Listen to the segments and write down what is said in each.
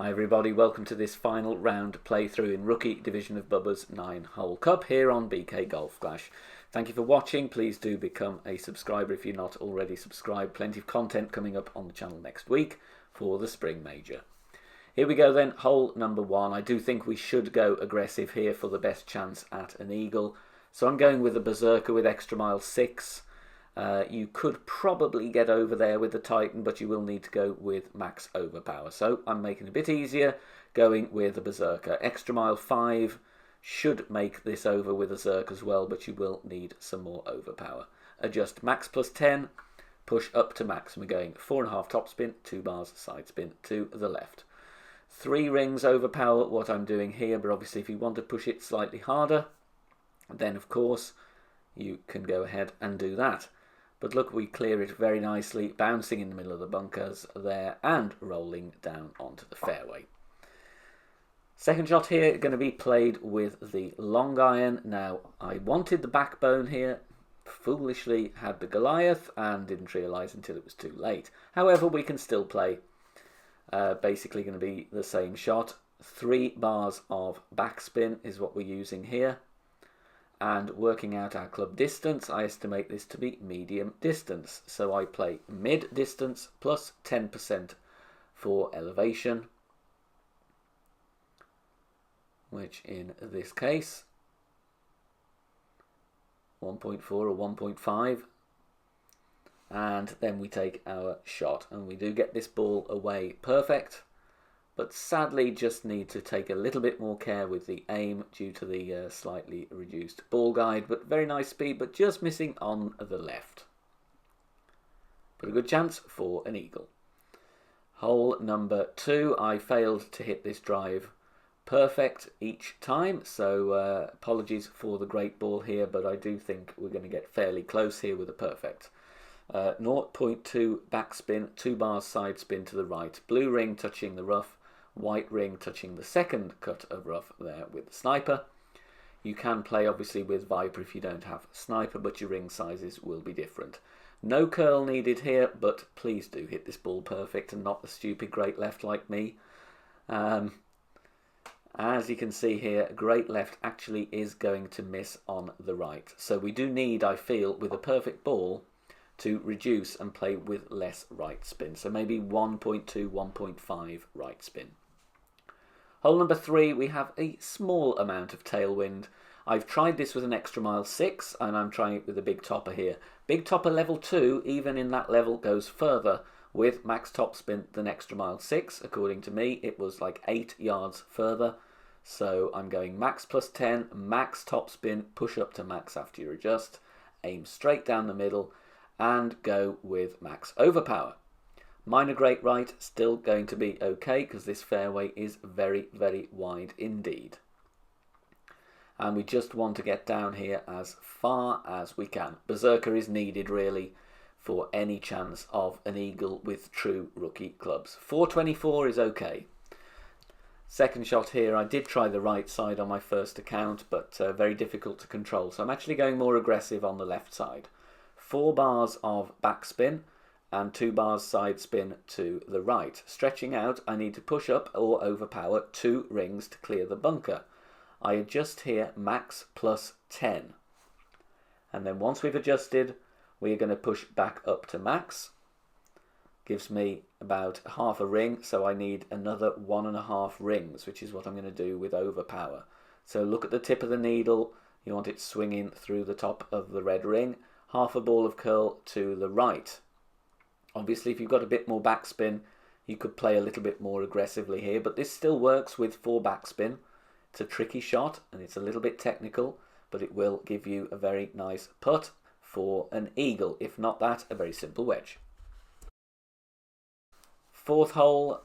Hi everybody, welcome to this final round playthrough in Rookie Division of Bubba's 9-hole cup here on BK Golf Clash. Thank you for watching. Please do become a subscriber if you're not already subscribed. Plenty of content coming up on the channel next week for the Spring Major. Here we go then, hole number 1. I do think we should go aggressive here for the best chance at an eagle. So I'm going with a Berserker with extra mile 6. You could probably get over there with the Titan, but you will need to go with max overpower. So I'm making it a bit easier, going with the Berserker. Extra mile 5 should make this over with a Zerk as well, but you will need some more overpower. Adjust max plus 10, push up to max. We're going 4.5 topspin, 2 bars side spin to the left. 3 rings overpower, what I'm doing here, but obviously if you want to push it slightly harder, then of course you can go ahead and do that. But look, we clear it very nicely, bouncing in the middle of the bunkers there and rolling down onto the fairway. Second shot here going to be played with the long iron. Now, I wanted the backbone here, foolishly had the Goliath and didn't realise until it was too late. However, we can still play basically going to be the same shot. 3 bars of backspin is what we're using here. And working out our club distance, I estimate this to be medium distance. So I play mid distance plus 10% for elevation, which in this case 1.4 or 1.5. And then we take our shot and we do get this ball away perfect. But sadly just need to take a little bit more care with the aim due to the slightly reduced ball guide. But very nice speed, but just missing on the left. But a good chance for an eagle. Hole number 2, I failed to hit this drive perfect each time. So apologies for the great ball here, but I do think we're going to get fairly close here with a perfect. 0.2 backspin, 2 bars side spin to the right. Blue ring touching the rough. White ring touching the second cut of rough there with the sniper. You can play obviously with Viper if you don't have sniper, but your ring sizes will be different. No curl needed here, but please do hit this ball perfect and not the stupid great left like me. As you can see here, great left actually is going to miss on the right. So we do need, I feel, with a perfect ball, to reduce and play with less right spin. So maybe 1.2, 1.5 right spin. Hole number 3, we have a small amount of tailwind. I've tried this with an extra mile 6 and I'm trying it with a big topper here. Big topper level 2, even in that level, goes further with max topspin than extra mile 6. According to me, it was like 8 yards further. So I'm going max plus 10, max topspin, push up to max after you adjust, aim straight down the middle, and go with max overpower. Minor great right, still going to be okay because this fairway is very, very wide indeed. And we just want to get down here as far as we can. Berserker is needed really for any chance of an eagle with true rookie clubs. 424 is okay. Second shot here, I did try the right side on my first account, but very difficult to control. So I'm actually going more aggressive on the left side. 4 bars of backspin and 2 bars side spin to the right. Stretching out, I need to push up or overpower 2 rings to clear the bunker. I adjust here max plus 10. And then once we've adjusted, we're going to push back up to max. Gives me about half a ring, so I need another 1.5 rings, which is what I'm going to do with overpower. So look at the tip of the needle. You want it swinging through the top of the red ring. Half a ball of curl to the right. Obviously, if you've got a bit more backspin, you could play a little bit more aggressively here, but this still works with 4 backspin. It's a tricky shot, and it's a little bit technical, but it will give you a very nice putt for an eagle. If not that, a very simple wedge. 4th hole,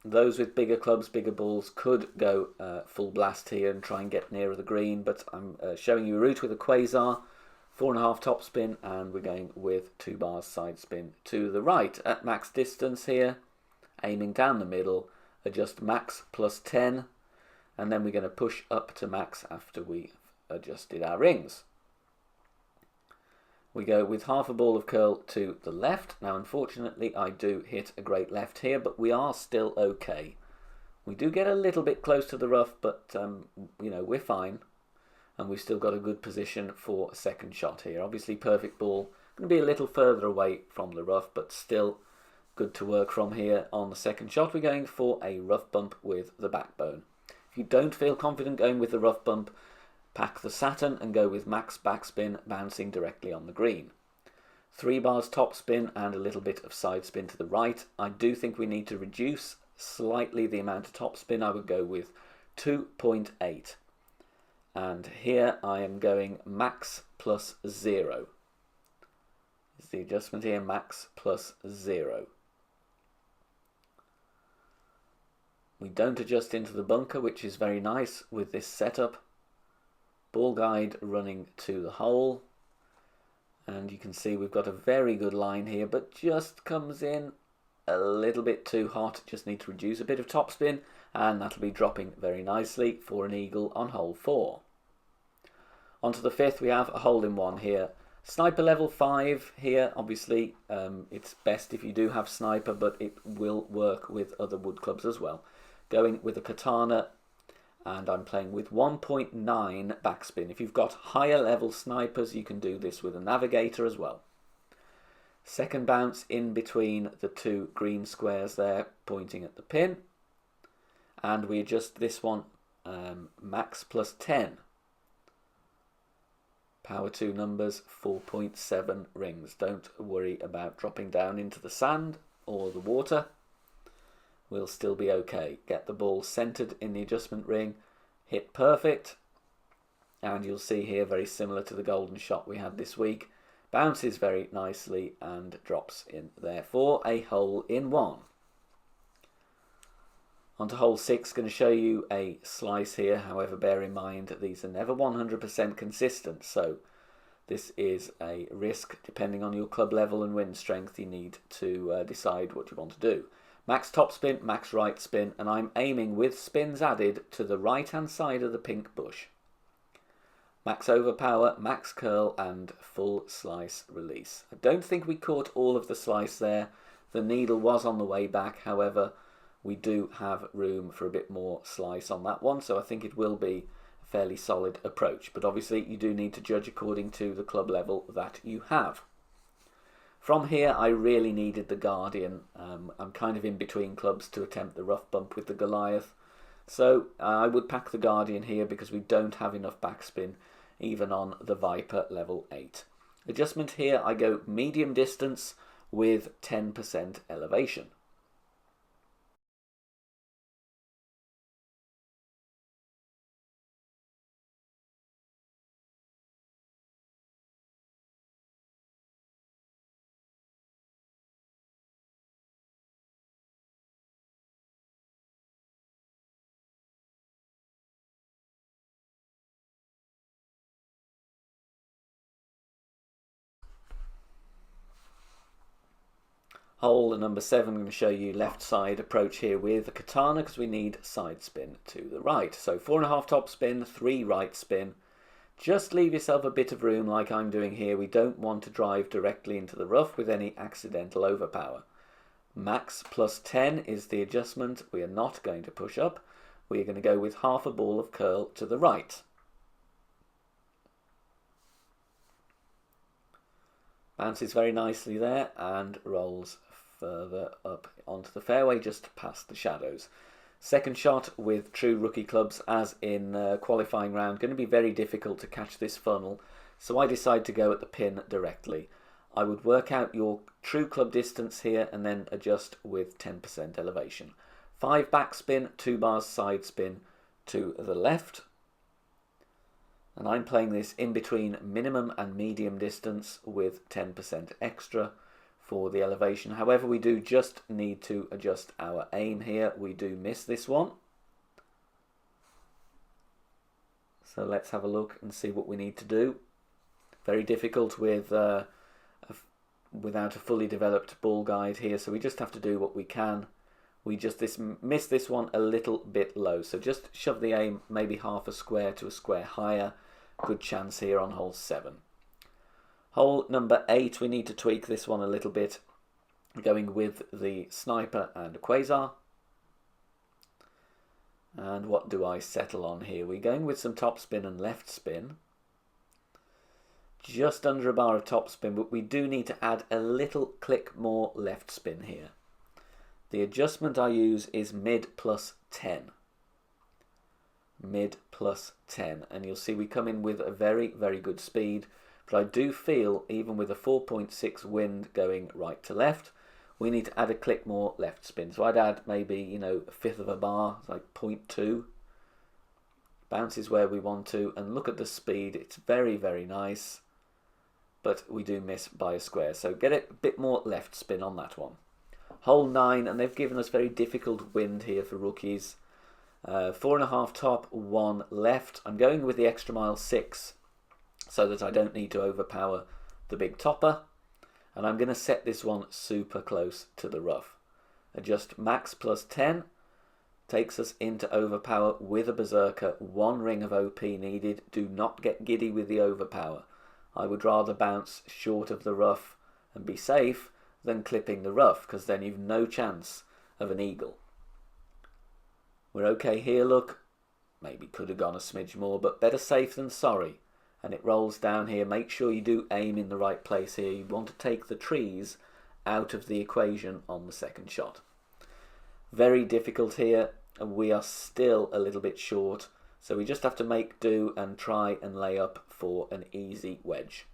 those with bigger clubs, bigger balls, could go full blast here and try and get nearer the green, but I'm showing you a route with a quasar. 4.5 topspin, and we're going with 2 bars side spin to the right at max distance here, aiming down the middle, adjust max plus 10, and then we're going to push up to max after we've adjusted our rings. We go with half a ball of curl to the left. Now, unfortunately, I do hit a great left here, but we are still okay We do get a little bit close to the rough, but you know, we're fine. And we've still got a good position for a second shot here. Obviously perfect ball, going to be a little further away from the rough, but still good to work from here. On the second shot we're going for a rough bump with the backbone. If you don't feel confident going with the rough bump, pack the Saturn and go with max backspin, bouncing directly on the green. 3 bars top spin and a little bit of side spin to the right. I do think we need to reduce slightly the amount of top spin. I would go with 2.8. And here I am going max plus 0. Is the adjustment here, max plus 0. We don't adjust into the bunker, which is very nice with this setup. Ball guide running to the hole. And you can see we've got a very good line here, but just comes in a little bit too hot. Just need to reduce a bit of topspin, and that'll be dropping very nicely for an eagle on hole 4. Onto the 5th, we have a hole-in-one here. Sniper level 5 here, obviously. It's best if you do have sniper, but it will work with other wood clubs as well. Going with a katana, and I'm playing with 1.9 backspin. If you've got higher level snipers, you can do this with a navigator as well. Second bounce in between the 2 green squares there, pointing at the pin. And we adjust this one, max plus 10. Power 2 numbers, 4.7 rings. Don't worry about dropping down into the sand or the water. We'll still be okay. Get the ball centered in the adjustment ring, hit perfect, and you'll see here very similar to the golden shot we had this week. Bounces very nicely and drops in there for a hole-in-one. On to hole 6, going to show you a slice here. However, bear in mind that these are never 100% consistent, so this is a risk. Depending on your club level and wind strength, you need to decide what you want to do. Max top spin, max right spin, and I'm aiming with spins added to the right hand side of the pink bush. Max overpower, max curl, and full slice release. I don't think we caught all of the slice there. The needle was on the way back, however, we do have room for a bit more slice on that one, so I think it will be a fairly solid approach. But obviously you do need to judge according to the club level that you have. From here, I really needed the Guardian. I'm kind of in between clubs to attempt the rough bump with the Goliath. So I would pack the Guardian here because we don't have enough backspin even on the Viper level 8. Adjustment here, I go medium distance with 10% elevation. Hole number 7, I'm going to show you left side approach here with a katana because we need side spin to the right. So 4.5 top spin, 3 right spin. Just leave yourself a bit of room like I'm doing here. We don't want to drive directly into the rough with any accidental overpower. Max plus 10 is the adjustment. We are not going to push up. We are going to go with half a ball of curl to the right. Bounces very nicely there and rolls further up onto the fairway just past the shadows. Second shot with true rookie clubs, as in qualifying round, going to be very difficult to catch this funnel, so I decide to go at the pin directly. I would work out your true club distance here and then adjust with 10% elevation. 5 backspin, 2 bars side spin to the left. And I'm playing this in between minimum and medium distance with 10% extra for the elevation. However, we do just need to adjust our aim here. We do miss this one. So let's have a look and see what we need to do. Very difficult with without a fully developed ball guide here, so we just have to do what we can. We just miss this one a little bit low, so just shove the aim maybe half a square to a square higher. Good chance here on hole 7. Hole number 8, we need to tweak this one a little bit, going with the sniper and a quasar. And what do I settle on here? We're going with some top spin and left spin. Just under a bar of top spin, but we do need to add a little click more left spin here. The adjustment I use is mid plus 10. Mid plus 10. And you'll see we come in with a very, very good speed. But I do feel, even with a 4.6 wind going right to left, we need to add a click more left spin. So I'd add maybe, you know, a fifth of a bar, like 0.2. Bounces where we want to. And look at the speed. It's very, very nice. But we do miss by a square. So get a bit more left spin on that one. Hole 9, and they've given us very difficult wind here for rookies. 4.5 top, 1 left. I'm going with the extra mile 6 so that I don't need to overpower the big topper. And I'm going to set this one super close to the rough. Adjust max plus 10. Takes us into overpower with a berserker. 1 ring of OP needed. Do not get giddy with the overpower. I would rather bounce short of the rough and be safe than clipping the rough, because then you've no chance of an eagle. We're okay here, look. Maybe could have gone a smidge more, but better safe than sorry. And it rolls down here. Make sure you do aim in the right place here. You want to take the trees out of the equation on the second shot. Very difficult here, and we are still a little bit short. So we just have to make do and try and lay up for an easy wedge.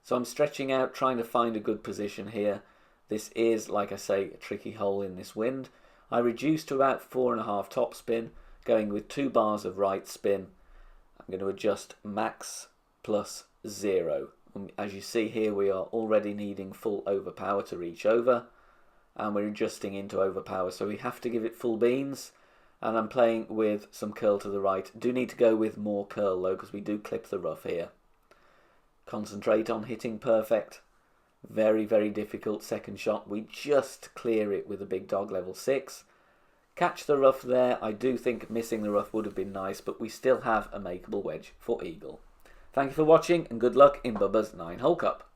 So I'm stretching out, trying to find a good position here. This is, like I say, a tricky hole in this wind. I reduced to about 4.5 top spin, going with 2 bars of right spin. I'm going to adjust max plus 0. As you see here, we are already needing full overpower to reach over. And we're adjusting into overpower, so we have to give it full beans. And I'm playing with some curl to the right. Do need to go with more curl though, because we do clip the rough here. Concentrate on hitting perfect. Very, very difficult second shot. We just clear it with a big dog level 6. Catch the rough there. I do think missing the rough would have been nice, but we still have a makeable wedge for eagle. Thank you for watching, and good luck in Bubba's 9-hole cup.